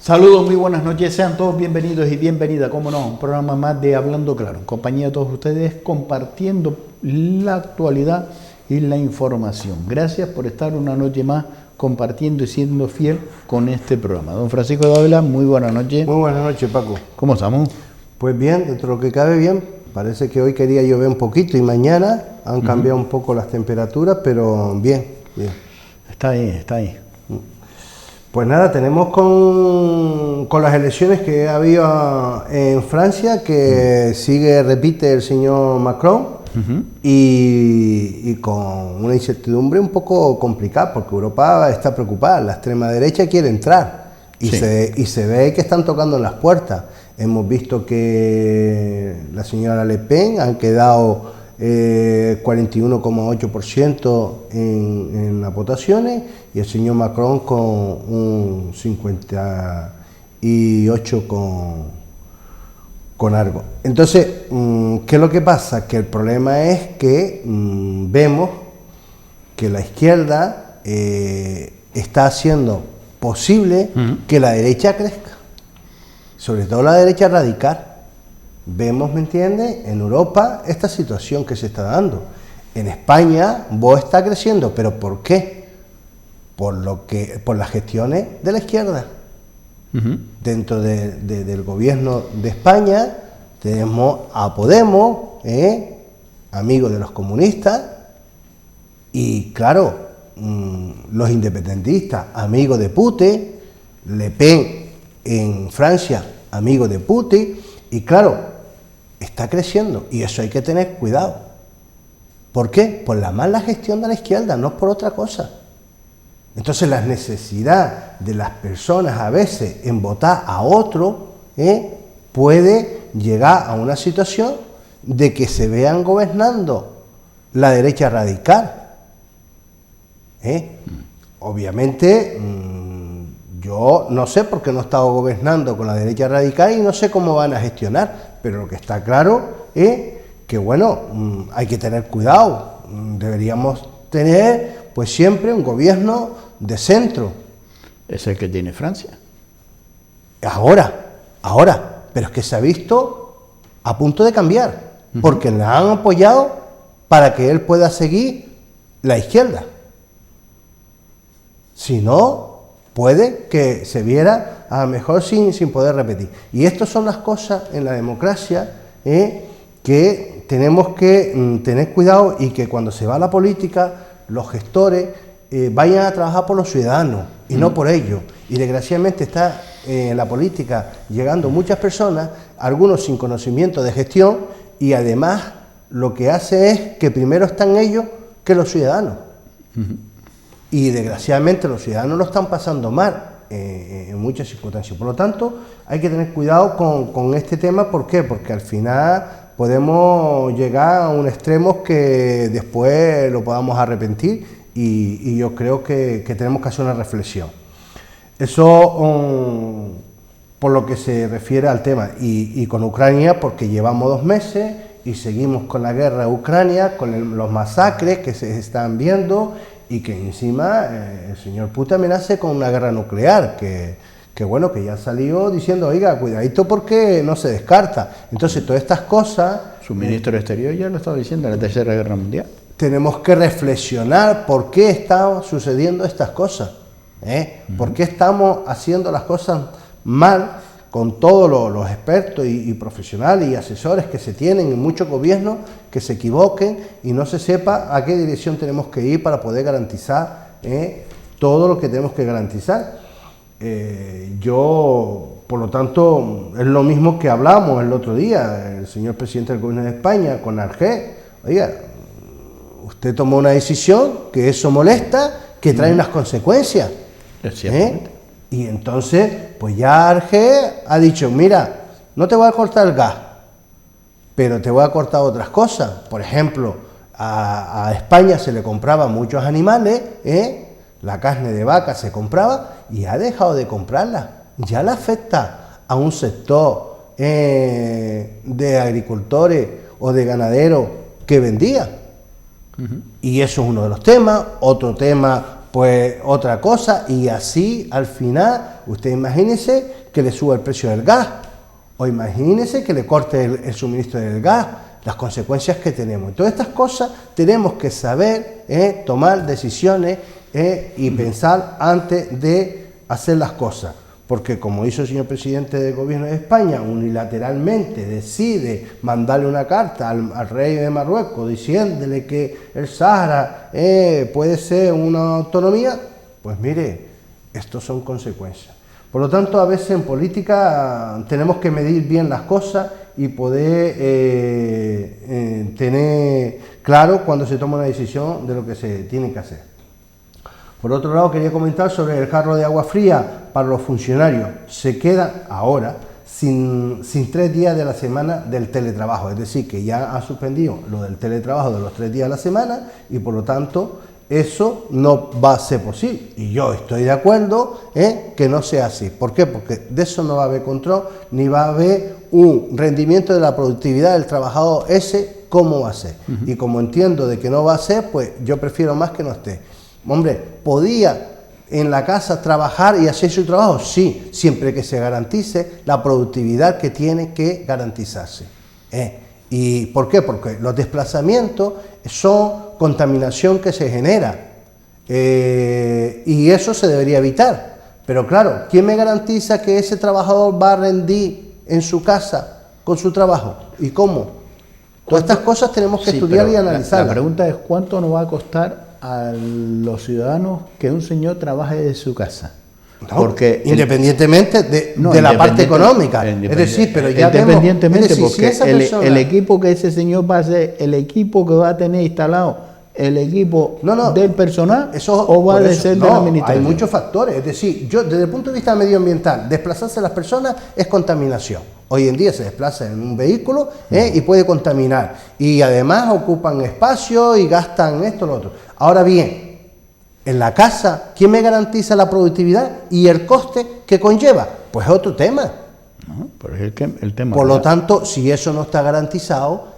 Saludos, muy buenas noches, sean todos bienvenidos y bienvenidas, como no, un programa más de Hablando Claro, en compañía de todos ustedes, compartiendo la actualidad y la información. Gracias por estar una noche más compartiendo y siendo fiel con este programa. Don Francisco Dávila, muy buenas noches. Muy buenas noches, Paco. ¿Cómo estamos? Pues bien, dentro de lo que cabe bien. Parece que hoy quería llover un poquito y mañana han cambiado un poco las temperaturas, pero bien. Está ahí. Pues nada, tenemos con las elecciones que ha habido en Francia, que repite el señor Macron, y con una incertidumbre un poco complicada, porque Europa está preocupada, la extrema derecha quiere entrar, y se ve que están tocando en las puertas. Hemos visto que la señora Le Pen han quedado 41,8% en las votaciones y el señor Macron con un 58% con algo. Entonces, ¿qué es lo que pasa? Que el problema es que vemos que la izquierda está haciendo posible que la derecha crezca, sobre todo la derecha radical. Vemos, ¿me entiendes?, en Europa esta situación que se está dando. En España Vox está creciendo, ¿pero por qué? Por las gestiones de la izquierda. Dentro del gobierno de España tenemos a Podemos, amigos de los comunistas, y claro, los independentistas, amigos de Putin, Le Pen en Francia, amigo de Putin, y claro, está creciendo, y eso hay que tener cuidado. ¿Por qué? Por la mala gestión de la izquierda, no por otra cosa. Entonces la necesidad de las personas a veces en votar a otro puede llegar a una situación de que se vean gobernando la derecha radical. Obviamente, yo no sé por qué no he estado gobernando con la derecha radical y no sé cómo van a gestionar, pero lo que está claro es que, bueno, hay que tener cuidado. Deberíamos tener, pues siempre, un gobierno de centro. Es el que tiene Francia. Ahora, pero es que se ha visto a punto de cambiar, porque le han apoyado para que él pueda seguir la izquierda. Si no, puede que se viera a lo mejor sin poder repetir. Y estas son las cosas en la democracia que tenemos que tener cuidado, y que cuando se va a la política, los gestores vayan a trabajar por los ciudadanos y no por ellos. Y desgraciadamente está en la política llegando muchas personas, algunos sin conocimiento de gestión, y además lo que hace es que primero están ellos que los ciudadanos. Y desgraciadamente los ciudadanos lo están pasando mal en muchas circunstancias. Por lo tanto, hay que tener cuidado con este tema. ¿Por qué? Porque al final podemos llegar a un extremo que después lo podamos arrepentir, y yo creo que tenemos que hacer una reflexión. Eso por lo que se refiere al tema. Y con Ucrania, porque llevamos 2 meses y seguimos con la guerra de Ucrania, con los masacres que se están viendo, y que encima el señor Putin amenaza con una guerra nuclear, que bueno, que ya salió diciendo, oiga, cuidadito porque no se descarta. Entonces, todas estas cosas... Su ministro de Exterior ya lo estaba diciendo, la Tercera Guerra Mundial. Tenemos que reflexionar por qué están sucediendo estas cosas, por qué estamos haciendo las cosas mal, con todos los expertos y profesionales y asesores que se tienen en muchos gobiernos, que se equivoquen y no se sepa a qué dirección tenemos que ir para poder garantizar todo lo que tenemos que garantizar. Yo, por lo tanto, es lo mismo que hablamos el otro día, el señor presidente del gobierno de España con Argel. Oiga, usted tomó una decisión, que eso molesta, que trae unas consecuencias. Y entonces, pues ya Argel ha dicho, mira, no te voy a cortar el gas, pero te voy a cortar otras cosas. Por ejemplo, a España se le compraban muchos animales, la carne de vaca se compraba, y ha dejado de comprarla. Ya le afecta a un sector de agricultores o de ganaderos que vendía. Y eso es uno de los temas. Otro tema, pues otra cosa, y así al final, usted imagínese que le suba el precio del gas, o imagínese que le corte el suministro del gas, las consecuencias que tenemos. Todas estas cosas tenemos que saber tomar decisiones y pensar antes de hacer las cosas. Porque como hizo el señor presidente del gobierno de España, unilateralmente decide mandarle una carta al rey de Marruecos diciéndole que el Sáhara puede ser una autonomía, pues mire, estos son consecuencias. Por lo tanto, a veces en política tenemos que medir bien las cosas y poder tener claro cuando se toma una decisión de lo que se tiene que hacer. Por otro lado, quería comentar sobre el jarro de agua fría para los funcionarios. Se queda ahora sin 3 días de la semana del teletrabajo, es decir, que ya ha suspendido lo del teletrabajo de los 3 días a la semana y por lo tanto eso no va a ser posible. Y yo estoy de acuerdo que no sea así. ¿Por qué? Porque de eso no va a haber control ni va a haber un rendimiento de la productividad del trabajador ese, ¿cómo va a ser? Y como entiendo de que no va a ser, pues yo prefiero más que no esté. Hombre, ¿podía en la casa trabajar y hacer su trabajo? Sí, siempre que se garantice la productividad que tiene que garantizarse. ¿Y por qué? Porque los desplazamientos son contaminación que se genera y eso se debería evitar. Pero claro, ¿quién me garantiza que ese trabajador va a rendir en su casa con su trabajo? ¿Y cómo? Todas estas cosas tenemos que estudiar y analizar. La pregunta es, ¿cuánto nos va a costar a los ciudadanos que un señor trabaje desde su casa? No, porque independientemente de la parte económica, es decir, pero ya independientemente, vemos, es decir, porque si el equipo que ese señor va a ser, el equipo que va a tener instalado, el equipo del personal, o va a ser de la administración. Hay muchos factores, es decir, yo desde el punto de vista medioambiental, desplazarse las personas es contaminación. Hoy en día se desplaza en un vehículo y puede contaminar, y además ocupan espacio y gastan esto, lo otro. Ahora bien, en la casa, ¿quién me garantiza la productividad y el coste que conlleva? Pues es otro tema. No, pero es el tema. Por lo tanto, si eso no está garantizado,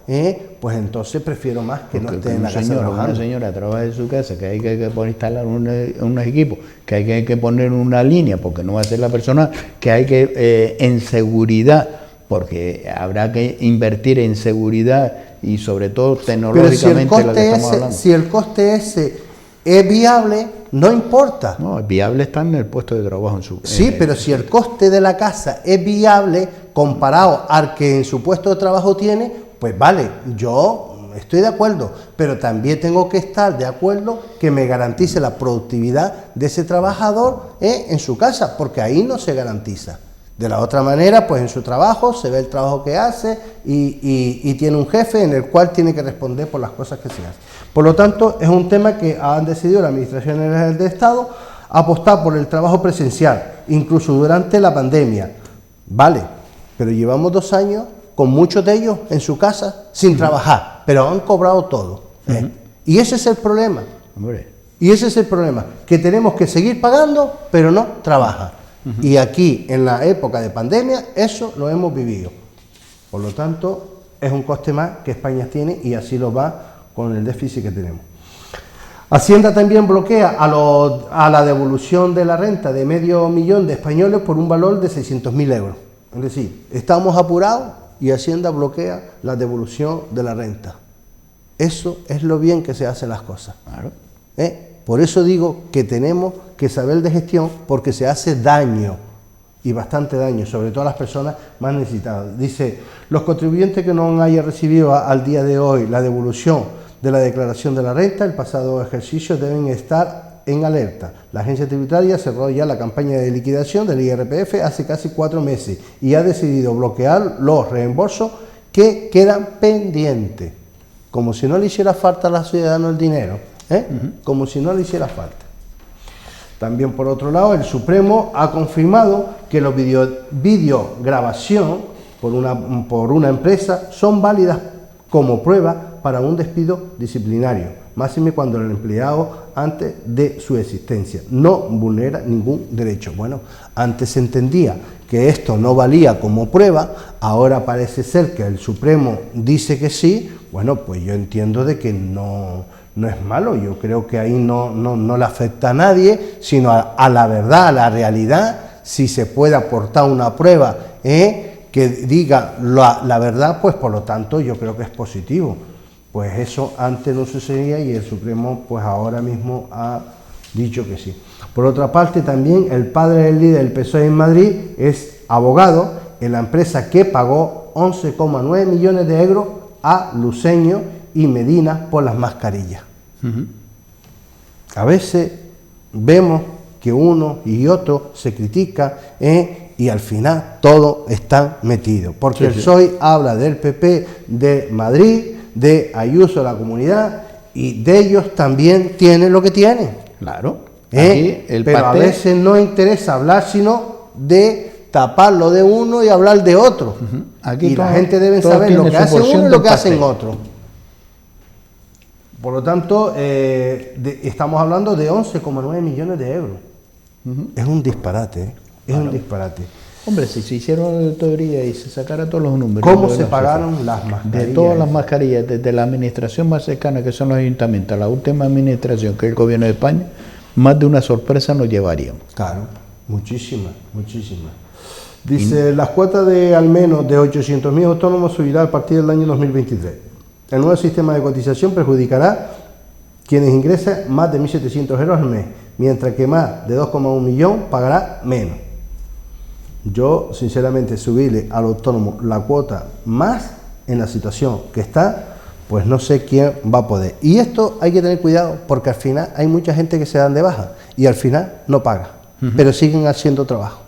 pues entonces prefiero más que no esté en la casa trabajando. Una señora trabaja en su casa, que hay que instalar unos equipos, que hay que poner una línea, porque no va a ser la persona, que hay que en seguridad, porque habrá que invertir en seguridad y sobre todo tecnológicamente. Pero si el coste ese es viable, no importa. No, es viable estar en el puesto de trabajo. Sí, pero si el coste de la casa es viable comparado al que en su puesto de trabajo tiene, pues vale, yo estoy de acuerdo, pero también tengo que estar de acuerdo que me garantice la productividad de ese trabajador en su casa, porque ahí no se garantiza. De la otra manera, pues en su trabajo se ve el trabajo que hace y tiene un jefe en el cual tiene que responder por las cosas que se hacen. Por lo tanto, es un tema que han decidido la Administración General del Estado apostar por el trabajo presencial, incluso durante la pandemia. Vale, pero llevamos 2 años con muchos de ellos en su casa sin trabajar, pero han cobrado todo. Y ese es el problema. Y ese es el problema, que tenemos que seguir pagando, pero no trabajan. Y aquí, en la época de pandemia, eso lo hemos vivido. Por lo tanto, es un coste más que España tiene y así lo va con el déficit que tenemos. Hacienda también bloquea a la devolución de la renta de 500.000 de españoles por un valor de 600.000 euros. Es decir, estamos apurados y Hacienda bloquea la devolución de la renta. Eso es lo bien que se hacen las cosas. Claro. Por eso digo que tenemos que saber de gestión, porque se hace daño, y bastante daño, sobre todo a las personas más necesitadas. Dice, los contribuyentes que no hayan recibido al día de hoy la devolución de la declaración de la renta, el pasado ejercicio, deben estar en alerta. La agencia tributaria cerró ya la campaña de liquidación del IRPF hace casi 4 meses y ha decidido bloquear los reembolsos que quedan pendientes, como si no le hiciera falta a los ciudadanos el dinero. Como si no le hiciera falta. También, por otro lado, el Supremo ha confirmado que los videograbación por una empresa son válidas como prueba para un despido disciplinario, máxime cuando el empleado, antes de su existencia, no vulnera ningún derecho. Bueno, antes se entendía que esto no valía como prueba, ahora parece ser que el Supremo dice que sí. Bueno, pues yo entiendo de que no no es malo. Yo creo que ahí no le afecta a nadie, sino a la verdad, a la realidad. Si se puede aportar una prueba que diga la verdad, pues por lo tanto yo creo que es positivo. Pues eso antes no sucedía y el Supremo pues ahora mismo ha dicho que sí. Por otra parte, también el padre del líder del PSOE en Madrid es abogado en la empresa que pagó 11,9 millones de euros a Luceño y Medina por las mascarillas. A veces vemos que uno y otro se critica y al final todo está metido. Porque el PSOE habla del PP de Madrid, de Ayuso, la comunidad, y de ellos también tienen lo que tienen. Claro. Pero a veces no interesa hablar sino de tapar lo de uno y hablar de otro. Aquí y la gente debe saber lo que hace uno y lo que hacen otro. Por lo tanto, estamos hablando de 11,9 millones de euros. Es un disparate, es un disparate. Hombre, si se hicieron la auditoría y se sacara todos los números... ¿Cómo se pagaron las mascarillas? De todas las mascarillas, desde la administración más cercana, que son los ayuntamientos, a la última administración, que es el gobierno de España, más de una sorpresa nos llevaríamos. Claro, muchísimas. Dice, las cuotas de al menos de 800.000 autónomos subirá a partir del año 2023. El nuevo sistema de cotización perjudicará quienes ingresen más de 1.700 euros al mes, mientras que más de 2,1 millones pagará menos. Yo, sinceramente, subirle al autónomo la cuota más en la situación que está, pues no sé quién va a poder. Y esto hay que tener cuidado, porque al final hay mucha gente que se dan de baja y al final no paga, pero siguen haciendo trabajo.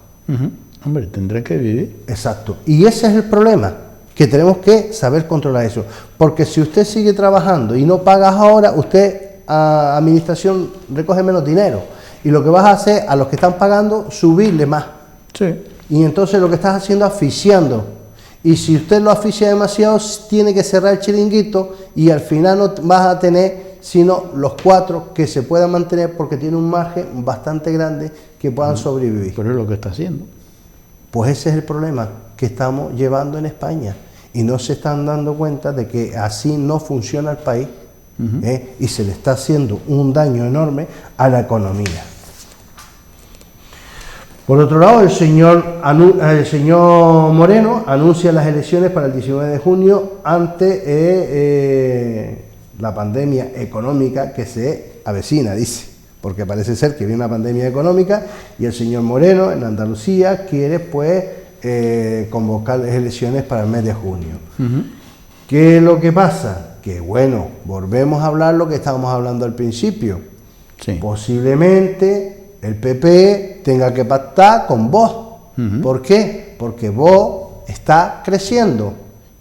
Hombre, tendrán que vivir. Exacto. Y ese es el problema, que tenemos que saber controlar eso. Porque si usted sigue trabajando y no pagas ahora, usted a administración recoge menos dinero. Y lo que vas a hacer a los que están pagando, subirle más. Sí. Y entonces lo que estás haciendo es asfixiando. Y si usted lo asfixia demasiado, tiene que cerrar el chiringuito y al final no vas a tener sino los 4 que se puedan mantener porque tiene un margen bastante grande que puedan sobrevivir. Pero es lo que está haciendo. Pues ese es el problema que estamos llevando en España y no se están dando cuenta de que así no funciona el país y se le está haciendo un daño enorme a la economía. Por otro lado, el señor Moreno anuncia las elecciones para el 19 de junio ante la pandemia económica que se avecina, dice, porque parece ser que viene una pandemia económica y el señor Moreno en Andalucía quiere pues convocar las elecciones para el mes de junio. ¿Qué es lo que pasa? Que bueno, volvemos a hablar lo que estábamos hablando al principio. Sí. Posiblemente el PP tenga que pactar con Vox. ¿Por qué? Porque Vox está creciendo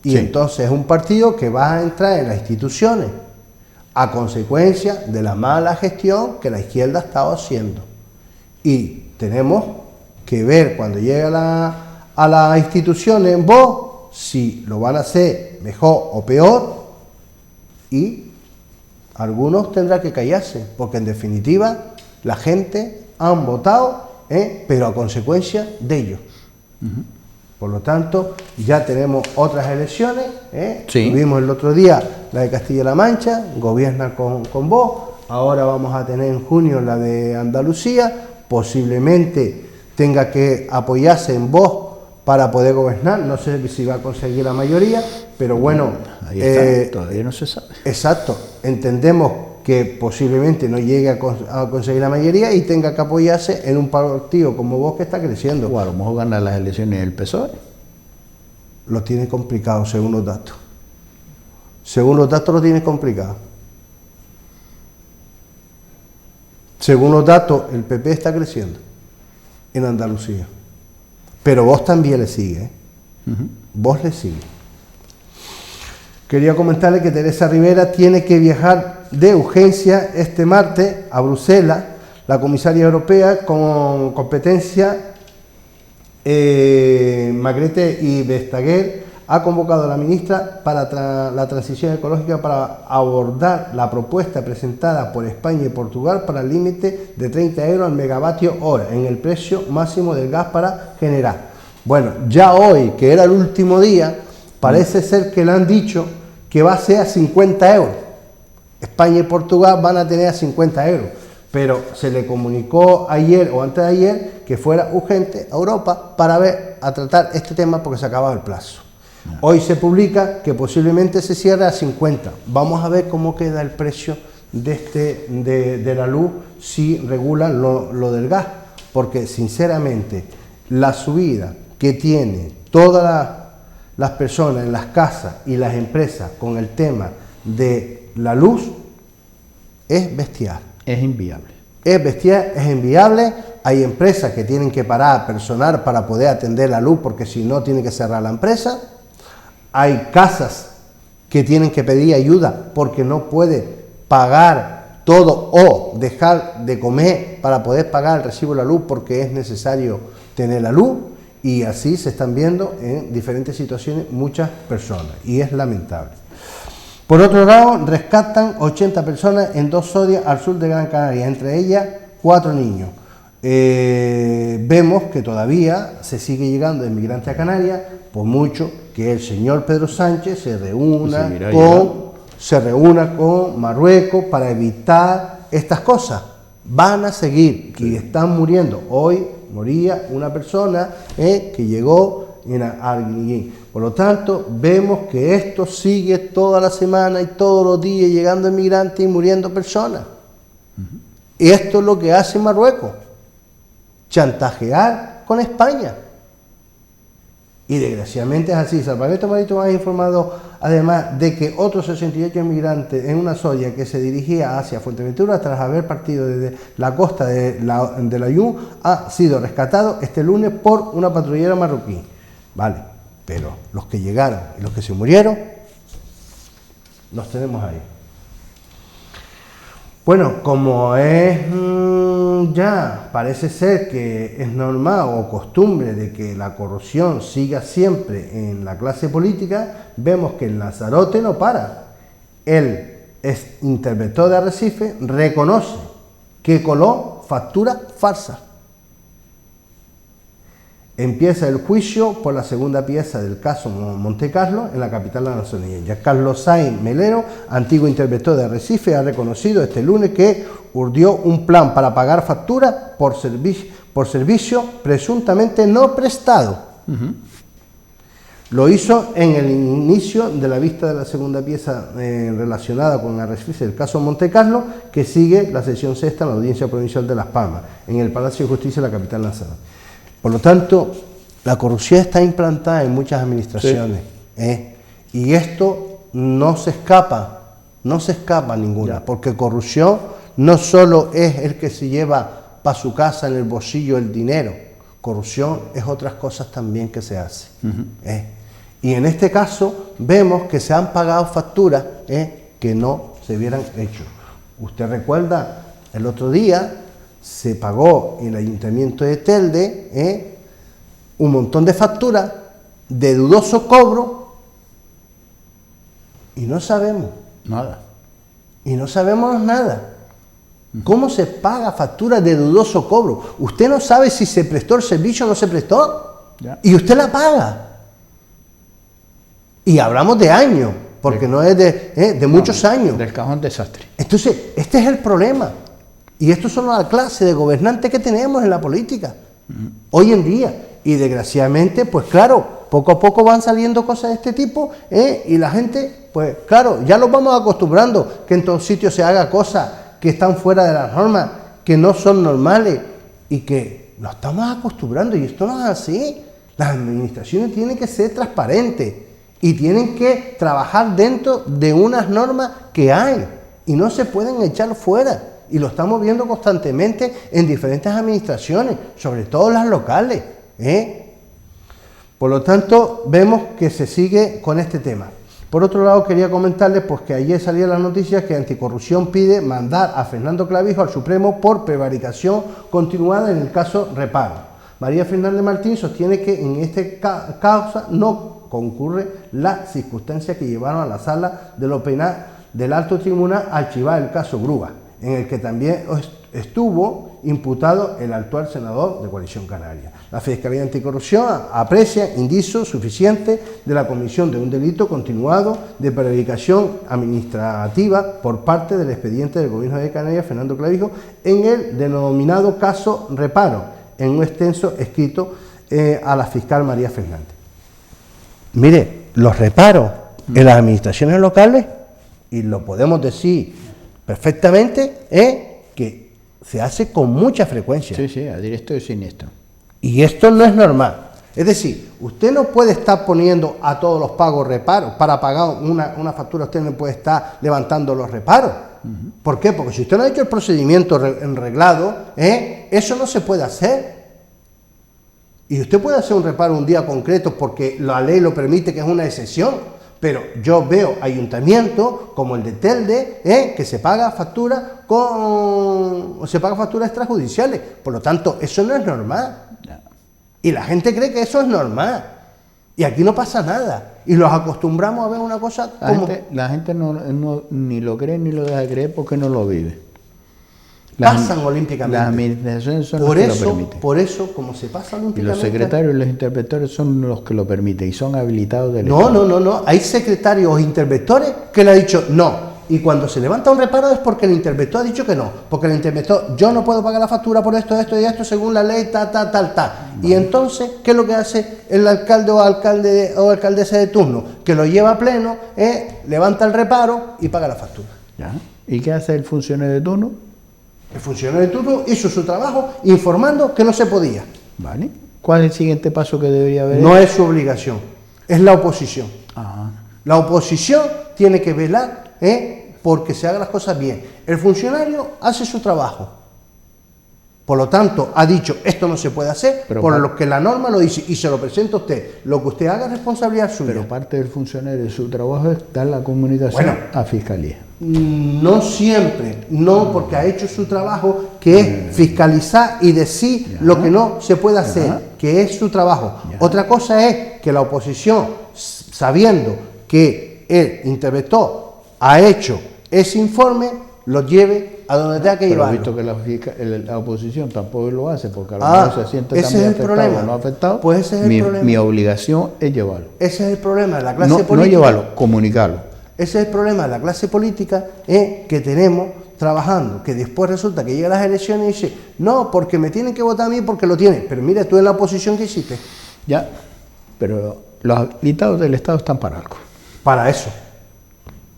y entonces es un partido que va a entrar en las instituciones a consecuencia de la mala gestión que la izquierda ha estado haciendo. Y tenemos que ver cuando llegue a las instituciones Vox si lo van a hacer mejor o peor, y algunos tendrán que callarse, porque en definitiva la gente han votado, pero a consecuencia de ellos. Por lo tanto, ya tenemos otras elecciones. Tuvimos el otro día la de Castilla-La Mancha, gobierna con Vox. Ahora vamos a tener en junio la de Andalucía. Posiblemente tenga que apoyarse en Vox para poder gobernar. No sé si va a conseguir la mayoría, pero bueno. Ahí está, todavía no se sabe. Exacto. Entendemos que posiblemente no llegue a conseguir la mayoría y tenga que apoyarse en un partido como Vox que está creciendo. O a lo mejor gana las elecciones el PSOE. Lo tiene complicado según los datos. Según los datos lo tiene complicado. Según los datos, el PP está creciendo en Andalucía. Pero Vox también le sigue. Vox le sigue. Quería comentarle que Teresa Rivera tiene que viajar de urgencia este martes a Bruselas. La comisaria europea con competencia, Margrethe y Vestager, ha convocado a la ministra para la transición ecológica para abordar la propuesta presentada por España y Portugal para el límite de 30 euros al megavatio hora en el precio máximo del gas para generar. Bueno, ya hoy, que era el último día, parece ser que le han dicho que va a ser a 50 euros. España y Portugal van a tener a 50 euros, pero se le comunicó ayer o antes de ayer que fuera urgente a Europa para a tratar este tema porque se acababa el plazo. Hoy se publica que posiblemente se cierre a 50. Vamos a ver cómo queda el precio de la luz si regulan lo del gas, porque sinceramente la subida que tiene todas las personas en las casas y las empresas con el tema de la luz es bestial. Es inviable. Es bestial, es inviable. Hay empresas que tienen que parar personal para poder atender la luz porque si no tiene que cerrar la empresa. Hay casas que tienen que pedir ayuda porque no puede pagar todo o dejar de comer para poder pagar el recibo de la luz porque es necesario tener la luz, y así se están viendo en diferentes situaciones muchas personas y es lamentable. Por otro lado, rescatan 80 personas en 2 zodias al sur de Gran Canaria, entre ellas 4 niños. Vemos que todavía se sigue llegando de inmigrantes a Canarias, por mucho que el señor Pedro Sánchez se reúna con Marruecos para evitar estas cosas. Van a seguir y están muriendo. Hoy moría una persona que llegó en Arguineguín. Por lo tanto, vemos que esto sigue toda la semana y todos los días llegando inmigrantes y muriendo personas. Y esto es lo que hace Marruecos, chantajear con España. Y desgraciadamente es así. Salvamento Marítimo ha informado además de que otros 68 inmigrantes en una zoya que se dirigía hacia Fuerteventura tras haber partido desde la costa de la Yum ha sido rescatado este lunes por una patrullera marroquí. Vale, pero los que llegaron y los que se murieron los tenemos ahí. Bueno, como es ya parece ser que es normal o costumbre de que la corrupción siga siempre en la clase política, vemos que el Lanzarote no para. El interventor de Arrecife reconoce que coló factura falsa. Empieza el juicio por la segunda pieza del caso Monte Carlo en la capital de la nación. Ya Carlos Sainz Melero, antiguo interventor de Arrecife, ha reconocido este lunes que urdió un plan para pagar facturas por servicio presuntamente no prestado. Lo hizo en el inicio de la vista de la segunda pieza relacionada con Arrecife del caso Monte Carlo, que sigue la sesión sexta en la Audiencia Provincial de Las Palmas, en el Palacio de Justicia de la capital Lanzarote. Por lo tanto, la corrupción está implantada en muchas administraciones, y esto no se escapa ninguna, ya. Porque corrupción no solo es el que se lleva para su casa en el bolsillo el dinero, corrupción es otras cosas también que se hace. Y en este caso vemos que se han pagado facturas que no se hubieran hecho. Usted recuerda, el otro día se pagó en el Ayuntamiento de Telde un montón de facturas de dudoso cobro y no sabemos nada. Y no sabemos nada. ¿Cómo se paga factura de dudoso cobro? Usted no sabe si se prestó el servicio o no se prestó. Ya. Y usted la paga. Y hablamos de años, porque no es de muchos años. Del cajón desastre. Entonces, este es el problema. Y estos son la clase de gobernantes que tenemos en la política hoy en día. Y desgraciadamente, pues claro, poco a poco van saliendo cosas de este tipo, y la gente, pues claro, ya los vamos acostumbrando que en todos sitios se haga cosas que están fuera de las normas, que no son normales, y que nos estamos acostumbrando, y esto no es así. Las administraciones tienen que ser transparentes y tienen que trabajar dentro de unas normas que hay y no se pueden echar fuera. Y lo estamos viendo constantemente en diferentes administraciones, sobre todo las locales. Por lo tanto, vemos que se sigue con este tema. Por otro lado, quería comentarles pues, que ayer salía la noticia que Anticorrupción pide mandar a Fernando Clavijo al Supremo por prevaricación continuada en el caso Reparo. María Fernández Martín sostiene que en esta causa no concurre las circunstancias que llevaron a la sala de lo penal del Alto Tribunal a archivar el caso Grúa, en el que también estuvo imputado el actual senador de Coalición Canaria. La Fiscalía Anticorrupción aprecia indicios suficientes de la comisión de un delito continuado de prevaricación administrativa por parte del expediente del Gobierno de Canarias, Fernando Clavijo, en el denominado caso Reparo, en un extenso escrito a la fiscal María Fernández. Mire, los reparos en las administraciones locales, y lo podemos decir perfectamente, que se hace con mucha frecuencia. Sí, sí, a directo y siniestro. Y esto no es normal. Es decir, usted no puede estar poniendo a todos los pagos reparos. Para pagar una factura usted no puede estar levantando los reparos. ¿Por qué? Porque si usted no ha hecho el procedimiento reglado, eso no se puede hacer. Y usted puede hacer un reparo un día concreto porque la ley lo permite, que es una excepción. Pero yo veo ayuntamientos como el de Telde, que se paga facturas extrajudiciales. Por lo tanto, eso no es normal. Y la gente cree que eso es normal. Y aquí no pasa nada. Y los acostumbramos a ver una cosa como... La gente no, ni lo cree ni lo deja de creer porque no lo vive. Pasan olímpicamente. Las administraciones son las que lo permiten. Por eso, como se pasa olímpicamente... Y los secretarios y los interventores son los que lo permiten y son habilitados del Estado. No. Hay secretarios o interventores que le han dicho no. Y cuando se levanta un reparo es porque el interventor ha dicho que no. Porque el interventor, yo no puedo pagar la factura por esto y esto, según la ley, tal. Vale. Y entonces, ¿qué es lo que hace el alcalde o alcaldesa de turno? Que lo lleva a pleno, levanta el reparo y paga la factura. ¿Ya? ¿Y qué hace el funcionario de turno? El funcionario de turno hizo su trabajo informando que no se podía. Vale. ¿Cuál es el siguiente paso que debería haber? No es su obligación, es la oposición. Ajá. La oposición tiene que velar porque se hagan las cosas bien. El funcionario hace su trabajo. Por lo tanto, ha dicho, esto no se puede hacer, por lo que la norma lo dice, y se lo presenta a usted. Lo que usted haga es responsabilidad suya. Pero parte del funcionario de su trabajo es dar la comunicación a Fiscalía. No siempre, no, porque ha hecho su trabajo, que es fiscalizar y decir lo que no se puede hacer, que es su trabajo. Otra cosa es que la oposición, sabiendo que el interventor ha hecho ese informe, lo lleve a donde tenga que llevarlo. Pero visto que la oposición tampoco lo hace, porque a lo mejor se siente también afectado o no afectado, pues ese es el problema. Mi obligación es llevarlo. Ese es el problema de la clase política. No llevarlo, comunicarlo. Ese es el problema de la clase política que tenemos trabajando, que después resulta que llega las elecciones y dice, no, porque me tienen que votar a mí porque lo tienen. Pero mira, tú en la oposición, ¿qué hiciste? Ya, pero los habilitados del Estado están para algo. Para eso.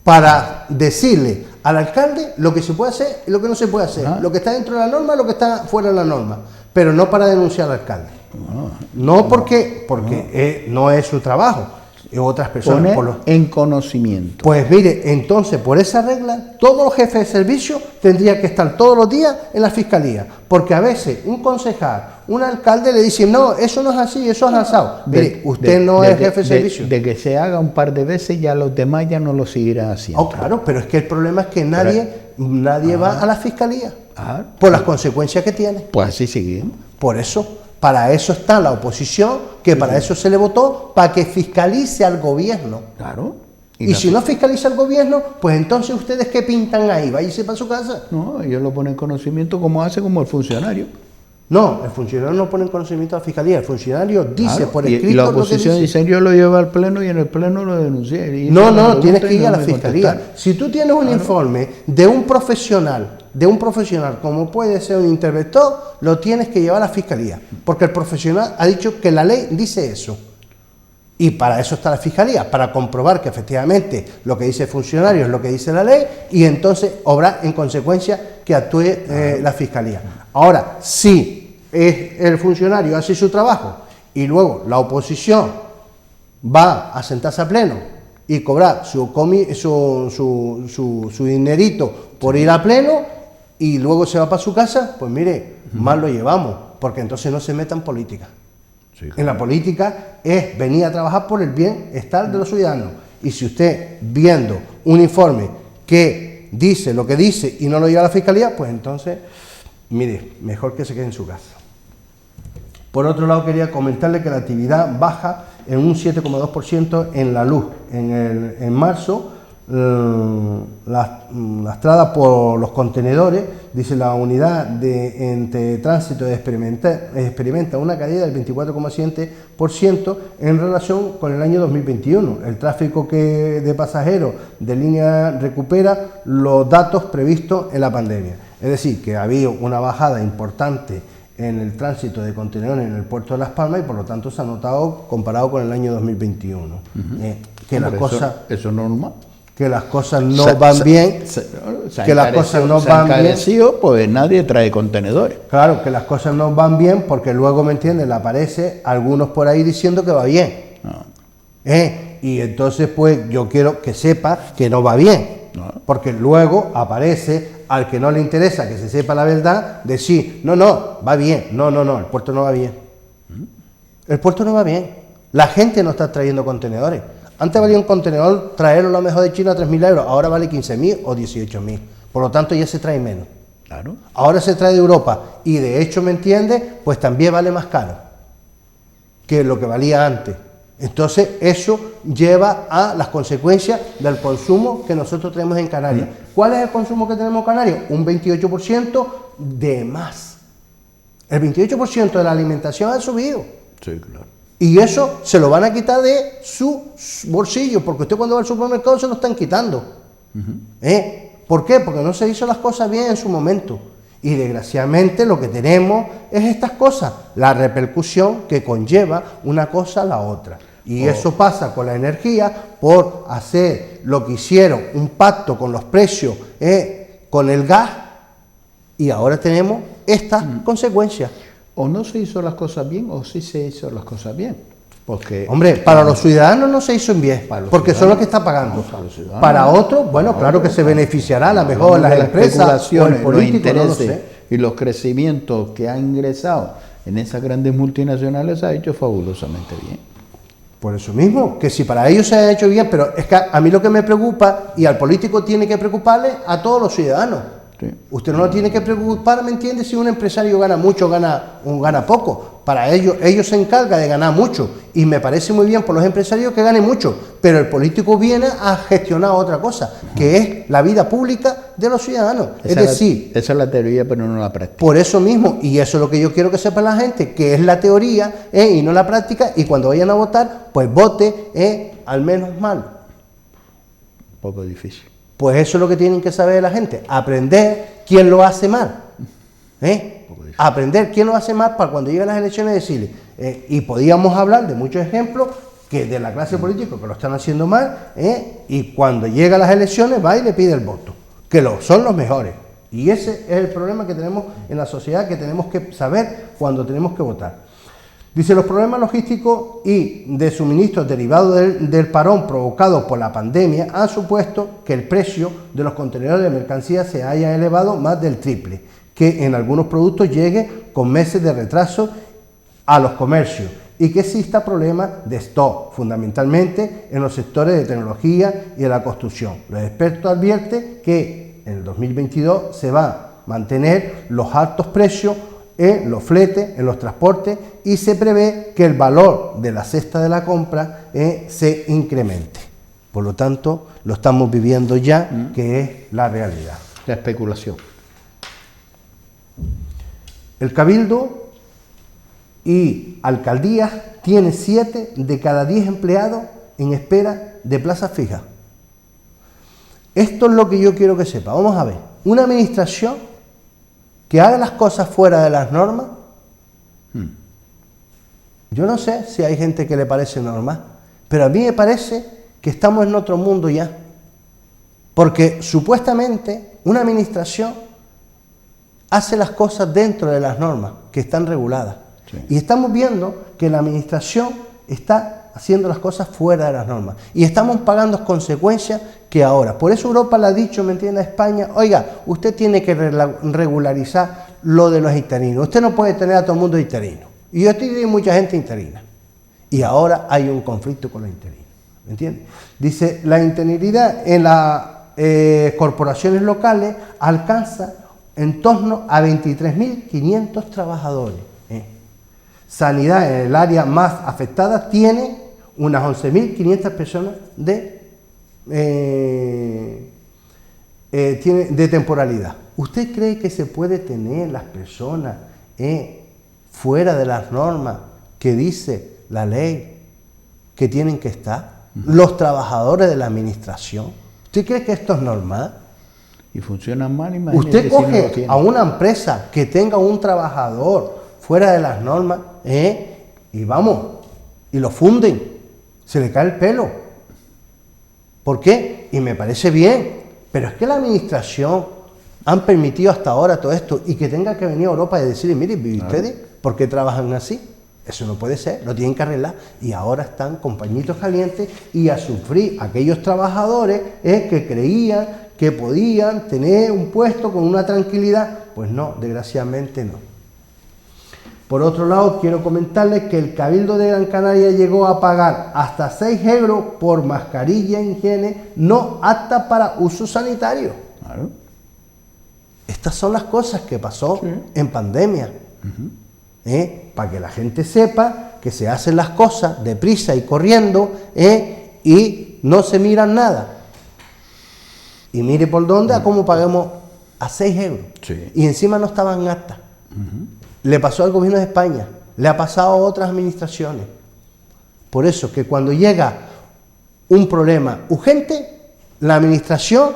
Para decirle al alcalde lo que se puede hacer y lo que no se puede hacer. Lo que está dentro de la norma y lo que está fuera de la norma. Pero no para denunciar al alcalde. No porque no es su trabajo. Otras personas en conocimiento. Pues mire, entonces por esa regla todos los jefes de servicio tendrían que estar todos los días en la fiscalía, porque a veces un concejal, un alcalde le dice no, eso no es así, eso es asado. Mire, usted no es jefe de servicio. De que se haga un par de veces, ya los demás ya no lo seguirán haciendo. Claro, pero es que el problema es que nadie va a la fiscalía por las consecuencias que tiene. Pues así seguimos. Por eso. Para eso está la oposición, que para eso se le votó, para que fiscalice al gobierno. Claro. Y si no fiscaliza al gobierno, pues entonces ustedes ¿qué pintan ahí? Váyase para su casa. No, ellos lo ponen en conocimiento como el funcionario. No, el funcionario no pone en conocimiento a la fiscalía, el funcionario dice por escrito. Y la oposición dice, yo lo llevo al pleno y en el pleno lo denuncié. No, tienes que ir a la fiscalía. Si tú tienes un informe de un profesional, como puede ser un interventor, lo tienes que llevar a la fiscalía, porque el profesional ha dicho que la ley dice eso. Y para eso está la fiscalía, para comprobar que efectivamente lo que dice el funcionario es lo que dice la ley, y entonces obra en consecuencia que actúe la fiscalía. Ahora, si el funcionario hace su trabajo y luego la oposición va a sentarse a pleno y cobrar su dinerito por ir a pleno, y luego se va para su casa, pues mire, mal lo llevamos, porque entonces no se meta en política. Sí, claro. En la política es venir a trabajar por el bienestar de los ciudadanos. Y si usted, viendo un informe que dice lo que dice y no lo lleva a la fiscalía, pues entonces, mire, mejor que se quede en su casa. Por otro lado, quería comentarle que la actividad baja en un 7,2% en la luz. En marzo, lastrada por los contenedores, dice la unidad de entre tránsito experimenta una caída del 24,7% en relación con el año 2021. El tráfico de pasajeros de línea recupera los datos previstos en la pandemia. Es decir, que ha habido una bajada importante en el tránsito de contenedores en el puerto de Las Palmas y por lo tanto se ha notado comparado con el año 2021. Que las cosas... Eso es normal. Que las cosas no van bien, que las cosas no van bien, pues nadie trae contenedores. Claro, que las cosas no van bien porque luego, ¿me entiendes?, le aparece algunos por ahí diciendo que va bien. No. Y entonces, pues, yo quiero que sepa que no va bien, porque luego aparece al que no le interesa que se sepa la verdad, decir, no, va bien, no, el puerto no va bien. El puerto no va bien, la gente no está trayendo contenedores. Antes valía un contenedor traerlo a lo mejor de China a 3.000 euros, ahora vale 15.000 o 18.000. Por lo tanto ya se trae menos. Claro. Ahora se trae de Europa y de hecho, ¿me entiendes?, pues también vale más caro que lo que valía antes. Entonces eso lleva a las consecuencias del consumo que nosotros tenemos en Canarias. ¿Cuál es el consumo que tenemos en Canarias? Un 28% de más. El 28% de la alimentación ha subido. Sí, claro. Y eso se lo van a quitar de su bolsillo, porque usted cuando va al supermercado se lo están quitando. ¿Por qué? Porque no se hizo las cosas bien en su momento. Y desgraciadamente lo que tenemos es estas cosas, la repercusión que conlleva una cosa a la otra. Y eso pasa con la energía por hacer lo que hicieron, un pacto con los precios, con el gas, y ahora tenemos estas consecuencias. O no se hizo las cosas bien, o sí se hizo las cosas bien. Porque, hombre, para los ciudadanos no se hizo bien, porque son los que están pagando. Para otros, bueno, claro que se beneficiará a lo mejor las empresas o el político, los intereses y los crecimientos que han ingresado en esas grandes multinacionales se ha hecho fabulosamente bien. Por eso mismo, que si para ellos se ha hecho bien, pero es que a mí lo que me preocupa, y al político tiene que preocuparle a todos los ciudadanos. Sí. Usted no lo tiene que preocupar, ¿me entiende?, si un empresario gana mucho o gana poco. Para ellos se encarga de ganar mucho. Y me parece muy bien por los empresarios que ganen mucho. Pero el político viene a gestionar otra cosa, que es la vida pública de los ciudadanos. Esa es la teoría, pero no la práctica. Por eso mismo, y eso es lo que yo quiero que sepa la gente, que es la teoría y no la práctica, y cuando vayan a votar, pues vote al menos mal. Un poco difícil. Pues eso es lo que tienen que saber la gente, aprender quién lo hace mal. Aprender quién lo hace mal para cuando lleguen las elecciones decirle. Y podíamos hablar de muchos ejemplos que de la clase política que lo están haciendo mal, y cuando llegan las elecciones va y le pide el voto, que son los mejores. Y ese es el problema que tenemos en la sociedad, que tenemos que saber cuando tenemos que votar. Dice, los problemas logísticos y de suministros derivados del parón provocado por la pandemia han supuesto que el precio de los contenedores de mercancías se haya elevado más del triple, que en algunos productos llegue con meses de retraso a los comercios y que exista problemas de stock, fundamentalmente en los sectores de tecnología y de la construcción. Los expertos advierten que en el 2022 se va a mantener los altos precios en los fletes, en los transportes, y se prevé que el valor de la cesta de la compra se incremente. Por lo tanto, lo estamos viviendo ya, que es la realidad. La especulación. El Cabildo y alcaldías tiene 7 de cada 10 empleados en espera de plazas fijas. Esto es lo que yo quiero que sepa. Vamos a ver, una administración que haga las cosas fuera de las normas, yo no sé si hay gente que le parece normal, pero a mí me parece que estamos en otro mundo ya, porque supuestamente una administración hace las cosas dentro de las normas que están reguladas, y estamos viendo que la administración está haciendo las cosas fuera de las normas, y estamos pagando consecuencias que ahora. Por eso Europa le ha dicho, ¿me entiende?, a España, oiga, usted tiene que regularizar lo de los interinos, usted no puede tener a todo el mundo interino. Y yo estoy viendo mucha gente interina. Y ahora hay un conflicto con los interinos, ¿me entiende? Dice, la interinidad en las corporaciones locales alcanza en torno a 23.500 trabajadores. Sanidad, en el área más afectada, tiene unas 11.500 personas de tiene de temporalidad. ¿Usted cree que se puede tener las personas fuera de las normas que dice la ley que tienen que estar? Los trabajadores de la administración. ¿Usted cree que esto es normal? Y funcionan mal, imagínese. Usted si no coge lo tiene. a una empresa que tenga un trabajador fuera de las normas, y vamos, y lo funden, se le cae el pelo. ¿Por qué? Y me parece bien, pero es que la administración han permitido hasta ahora todo esto y que tenga que venir a Europa y decirle, mire, ¿ustedes por qué trabajan así? Eso no puede ser, lo tienen que arreglar. Y ahora están con pañitos calientes y a sufrir aquellos trabajadores que creían que podían tener un puesto con una tranquilidad. Pues no, desgraciadamente no. Por otro lado, quiero comentarles que el Cabildo de Gran Canaria llegó a pagar hasta 6 euros por mascarilla en higiene no apta para uso sanitario. Claro. Estas son las cosas que pasó en pandemia. Para que la gente sepa que se hacen las cosas deprisa y corriendo y no se miran nada. Y mire por dónde, a cómo pagamos a 6 euros. Sí. Y encima no estaban aptas. Le pasó al gobierno de España, le ha pasado a otras administraciones. Por eso que cuando llega un problema urgente, la administración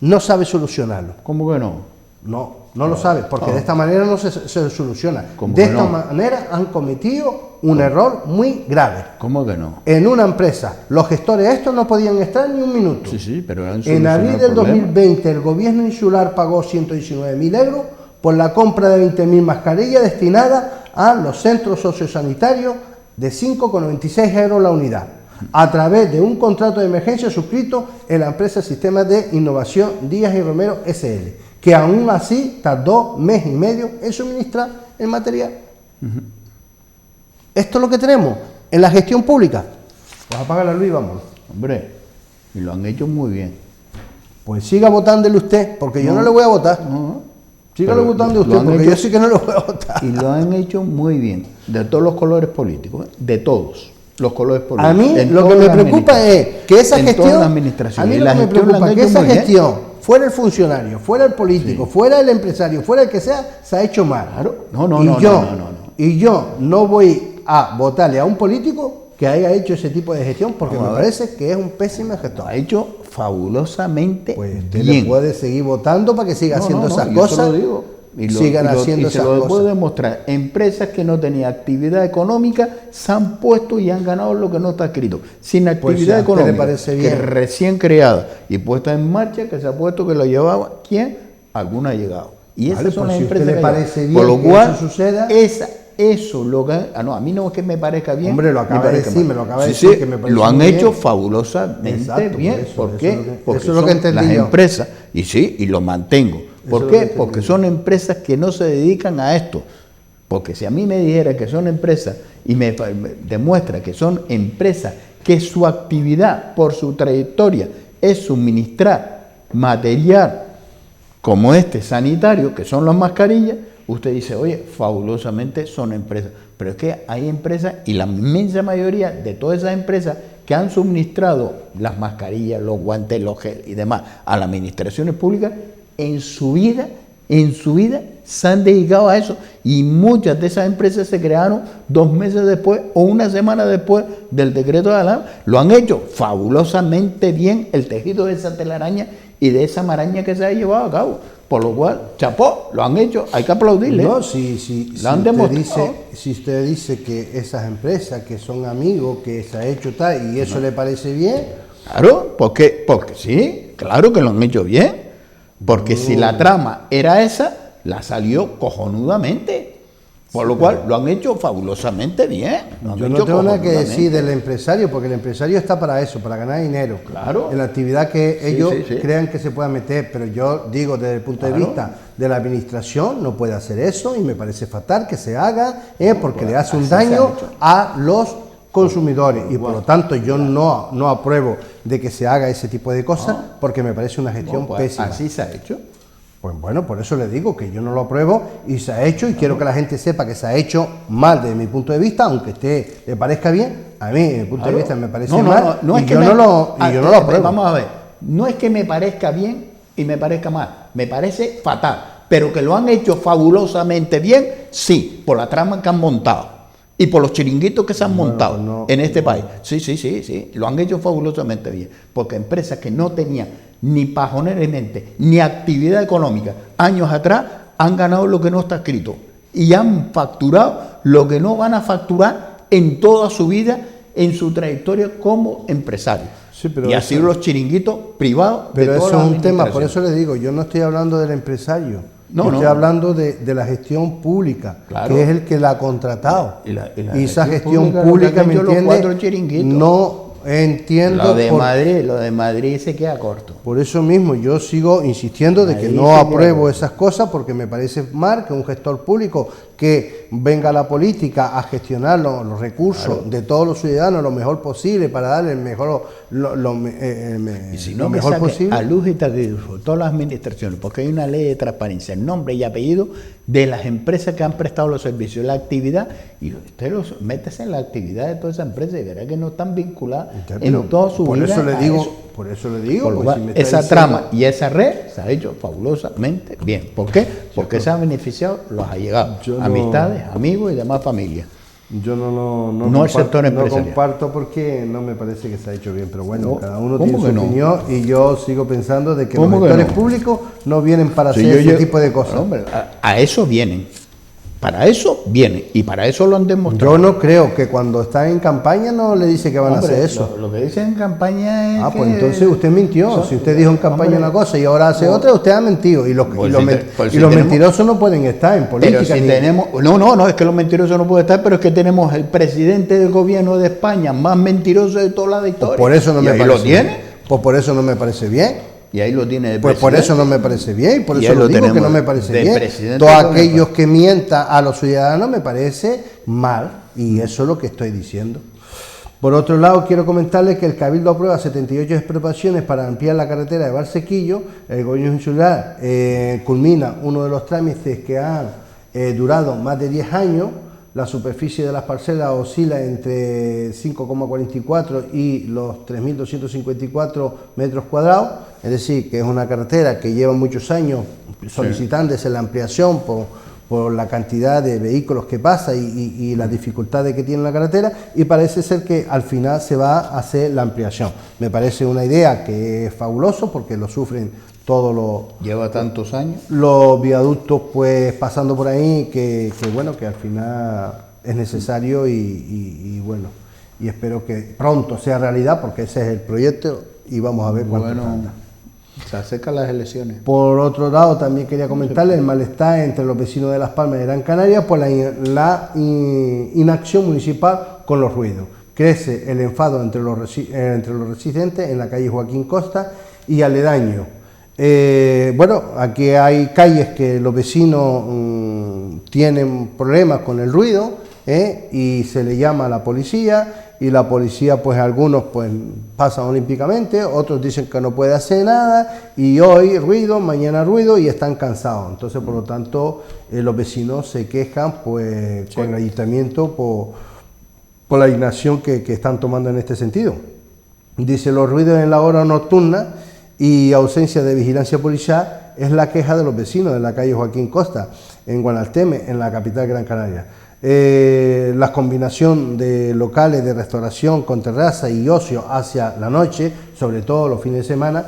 no sabe solucionarlo. ¿Cómo que no? No lo sabe, porque de esta manera no se soluciona. De esta manera han cometido un error muy grave. ¿Cómo que no? En una empresa, los gestores estos no podían estar ni un minuto. Sí, pero en abril del 2020, el gobierno insular pagó 119.000 euros por la compra de 20.000 mascarillas destinadas a los centros sociosanitarios de 5,96 euros la unidad, a través de un contrato de emergencia suscrito en la empresa Sistemas de Innovación Díaz y Romero SL, que aún así tardó 1 mes y medio en suministrar el material. Esto es lo que tenemos en la gestión pública. Pues apaga la luz y vámonos. Hombre, y lo han hecho muy bien. Pues siga votándole usted, porque yo no le voy a votar. Sígalo votando usted, porque yo sí que no lo voy a votar. Y lo han hecho muy bien, de todos los colores políticos, de todos los colores políticos. A mí lo que me preocupa es que esa gestión, a mí lo que me preocupa es que esa gestión, fuera el funcionario, fuera el político, fuera el empresario, fuera el que sea, se ha hecho mal. Claro. Y yo no voy a votarle a un político que haya hecho ese tipo de gestión, porque me parece que es un pésimo gestor. Lo ha hecho fabulosamente pues usted bien. le puede seguir votando para que siga haciendo esas cosas. Sigan haciendo esas cosas. Se lo puedo demostrar. Empresas que no tenían actividad económica se han puesto y han ganado lo que no está escrito. Sin actividad económica, le parece bien, que recién creada y puesta en marcha, que se ha puesto que lo llevaba, ¿quién? Alguna ha llegado. Y esas son las empresas que le parece bien por lo cual, eso suceda. Eso lo que a mí no es que me parezca bien. Hombre, lo acaba de decir, me lo acaba de decir, que me parece lo han muy hecho bien. fabulosamente bien. ¿Por qué? Porque eso es lo que entendí las yo. empresas, y lo mantengo. ¿Por qué? Porque son empresas que no se dedican a esto. Porque si a mí me dijera que son empresas y me demuestra que son empresas que su actividad por su trayectoria es suministrar material como este sanitario, que son las mascarillas, usted dice, oye, fabulosamente son empresas. Pero es que hay empresas, y la inmensa mayoría de todas esas empresas que han suministrado las mascarillas, los guantes, los gel y demás a las administraciones públicas, en su vida se han dedicado a eso. Y muchas de esas empresas se crearon 2 meses después o 1 semana después del decreto de alarma. Lo han hecho fabulosamente bien, el tejido de esa telaraña y de esa maraña que se ha llevado a cabo. Por lo cual, chapó, lo han hecho, hay que aplaudirle. No, si usted dice que esas empresas que son amigos, que se ha hecho tal, y eso le parece bien. Claro, porque sí, claro que lo han hecho bien. Porque si la trama era esa, la salió cojonudamente. Por lo cual lo han hecho fabulosamente bien. Yo no tengo nada que decir del empresario, porque el empresario está para eso, para ganar dinero. Claro. En la actividad que ellos crean que se pueda meter. Pero yo digo, desde el punto de vista de la administración, no puede hacer eso y me parece fatal que se haga, porque le hace un daño a los consumidores. Y por lo tanto yo no apruebo de que se haga ese tipo de cosas, porque me parece una gestión pésima. Así se ha hecho. Pues bueno, por eso le digo que yo no lo apruebo y se ha hecho, y quiero que la gente sepa que se ha hecho mal desde mi punto de vista, aunque le parezca bien, a mí desde mi punto de vista me parece mal, y yo no lo apruebo. Vamos a ver, no es que me parezca bien y me parezca mal, me parece fatal, pero que lo han hecho fabulosamente bien, sí, por la trama que han montado y por los chiringuitos que se han montado en este país. Sí, lo han hecho fabulosamente bien, porque empresas que no tenían ni pajoneramente ni actividad económica años atrás han ganado lo que no está escrito y han facturado lo que no van a facturar en toda su vida, en su trayectoria como empresarios. Sí, pero y así los chiringuitos privados. Pero eso es un tema, por eso les digo, yo no estoy hablando del empresario, estoy hablando de la gestión pública, claro, que es el que la ha contratado. Y esa gestión pública, ¿me entiende? No entiendo. Lo de Madrid se queda corto. Por eso mismo yo sigo insistiendo de que no apruebo esas cosas, porque me parece mal que un gestor público que venga a la política a gestionar los recursos de todos los ciudadanos lo mejor posible para darle el mejor y si no, lo mejor posible a luz y taquígrafo todas las administraciones, porque hay una ley de transparencia en nombre y apellido de las empresas que han prestado los servicios, la actividad, y usted métese en la actividad de todas esas empresas y verá que no están vinculadas en toda su vida. Por eso le digo, esa trama y esa red se ha hecho fabulosamente bien. ¿Por qué? Porque se han beneficiado los allegados, amistades, amigos y demás familias. Yo no el sector empresarial. No comparto, porque no me parece que se ha hecho bien, pero bueno, cada uno tiene su opinión, y yo sigo pensando de que los gestores públicos no vienen para hacer ese tipo de cosas. Hombre, a eso vienen. Para eso viene, y para eso lo han demostrado. Yo no creo que cuando están en campaña no le dice que van a hacer eso. Lo que dicen en campaña es pues entonces usted mintió. Si usted dijo en campaña una cosa y ahora hace otra, usted ha mentido. Y los mentirosos no pueden estar en política. Pero si tenemos, no, es que los mentirosos no pueden estar, pero es que tenemos el presidente del gobierno de España más mentiroso de toda la historia. Por eso no me parece bien. Pues por eso no me parece bien. Y ahí lo tiene el presidente. Pues por eso no me parece bien, por eso lo digo que no me parece bien. Todos aquellos que mientan a los ciudadanos me parece mal, y eso es lo que estoy diciendo. Por otro lado, quiero comentarles que el Cabildo aprueba 78 expropiaciones para ampliar la carretera de Valsequillo. El gobierno insular culmina uno de los trámites que han durado más de 10 años. La superficie de las parcelas oscila entre 5,44 y los 3.254 metros cuadrados, es decir, que es una carretera que lleva muchos años solicitándose la ampliación por la cantidad de vehículos que pasa y las dificultades que tiene la carretera, y parece ser que al final se va a hacer la ampliación. Me parece una idea que es fabuloso, porque lo sufren todos los... Lleva tantos años. Los viaductos pues pasando por ahí, que bueno, que al final es necesario, y bueno, y espero que pronto sea realidad, porque ese es el proyecto, y vamos a ver cuánto tarda. Se acercan las elecciones. Por otro lado, también quería comentarle el malestar entre los vecinos de Las Palmas de Gran Canaria por la inacción municipal con los ruidos. Crece el enfado entre los residentes en la calle Joaquín Costa y aledaños. Bueno, aquí hay calles que los vecinos tienen problemas con el ruido, y se le llama a la policía, y la policía, pues algunos pues pasan olímpicamente, otros dicen que no puede hacer nada, y hoy ruido, mañana ruido, y están cansados. Entonces, por lo tanto, los vecinos se quejan pues con el ayuntamiento por la inacción que están tomando en este sentido. Dice: los ruidos en la hora nocturna y ausencia de vigilancia policial es la queja de los vecinos de la calle Joaquín Costa, en Guanalteme, en la capital Gran Canaria. La combinación de locales de restauración con terraza y ocio hacia la noche, sobre todo los fines de semana,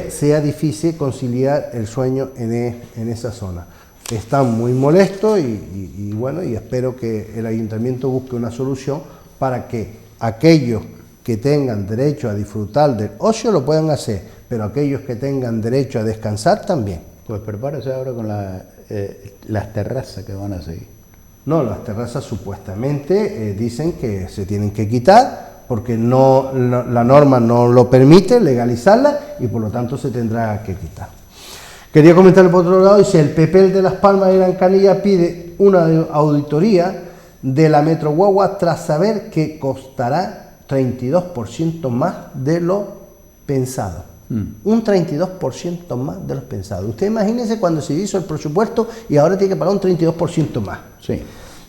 sea difícil conciliar el sueño en esa zona. Están muy molestos, y bueno, y espero que el ayuntamiento busque una solución para que aquellos que tengan derecho a disfrutar del ocio lo puedan hacer, pero aquellos que tengan derecho a descansar también. Pues prepárese ahora con las terrazas que van a seguir. No, las terrazas supuestamente dicen que se tienen que quitar, porque la norma no lo permite legalizarla, y por lo tanto se tendrá que quitar. Quería comentarle por otro lado, dice: el PP de Las Palmas de Gran Canaria pide una auditoría de la Metro Guagua tras saber que costará 32% más de lo pensado. Un 32% más de los pensados. Usted imagínese cuando se hizo el presupuesto y ahora tiene que pagar un 32% más. Sí.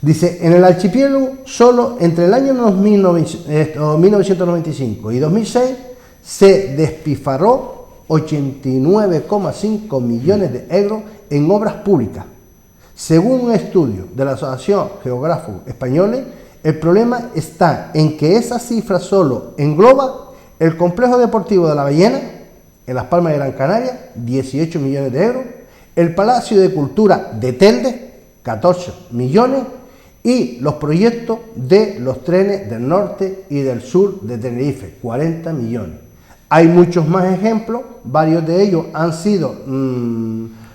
Dice, en el archipiélago, solo entre el año 1995 y 2006 se despifarró 89,5 millones de euros en obras públicas. Según un estudio de la Asociación Geográficos Españoles, el problema está en que esa cifra solo engloba el complejo deportivo de La Ballena, en Las Palmas de Gran Canaria, 18 millones de euros, el Palacio de Cultura de Telde, 14 millones, y los proyectos de los trenes del norte y del sur de Tenerife, 40 millones. Hay muchos más ejemplos, varios de ellos han sido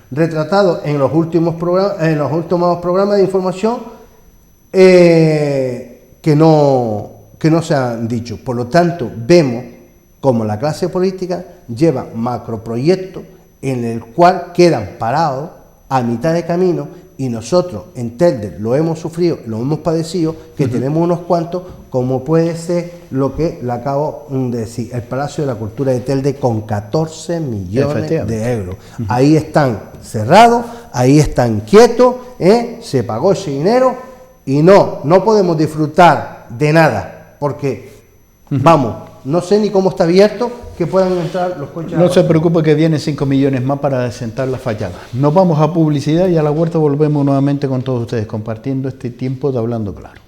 retratados en los últimos programas de información que no se han dicho. Por lo tanto, vemos como la clase política lleva macroproyectos en el cual quedan parados a mitad de camino, y nosotros en Telde lo hemos sufrido, lo hemos padecido, que tenemos unos cuantos, como puede ser lo que le acabo de decir, el Palacio de la Cultura de Telde con 14 millones de euros. Ahí están cerrados, ahí están quietos, se pagó ese dinero y no podemos disfrutar de nada, porque, vamos, no sé ni cómo está abierto, que puedan entrar los coches. No se preocupe que vienen 5 millones más para desentar la fachada. Nos vamos a publicidad y a la vuelta volvemos nuevamente con todos ustedes, compartiendo este tiempo de Hablando Claro.